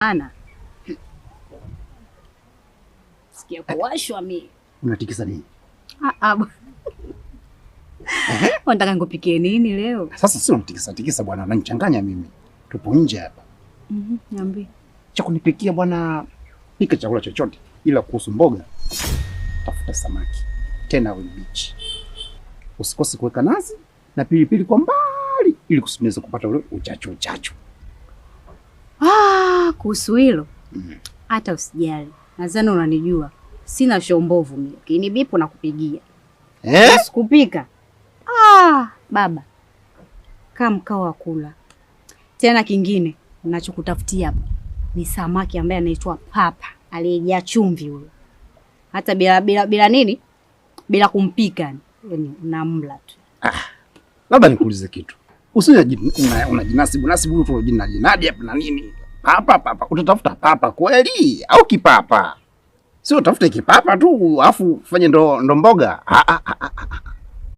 Ana. Sikia kuwashwa mimi. Unatikisa nini? Unataka nikupikie nini leo? Sasa sio tikisa bwana, ananichanganya mimi. Tupo nje hapa. Niambie. Cha kunipikia bwana, pika chakula chochote ila kuhusu mboga. Tafuta samaki. Tena mbichi. Usikose kuweka nazi na pilipili kwa mbali ili kusimeza kupata ule uchachu. Kuhusu hilo. Hata usijali. Nadhani unanijua. Sina shombovu mimi. Kinibipo na kupigia. Sikupika. Baba. Kama mkao wa kula. Tena kingine ninachokutafutia hapa ni samaki ambaye anaitwa papa, aliyejaa chumvi huyo. Hata bila nini? Bila kumpika. Yaani unamla tu. Labda nikuulize kitu. Usije unajinasibu tu jinadi hapa na nini? Papa. Utatafuta papa kweli au kipapa? Sio utafuta kipapa tu afu fanye ndo mboga.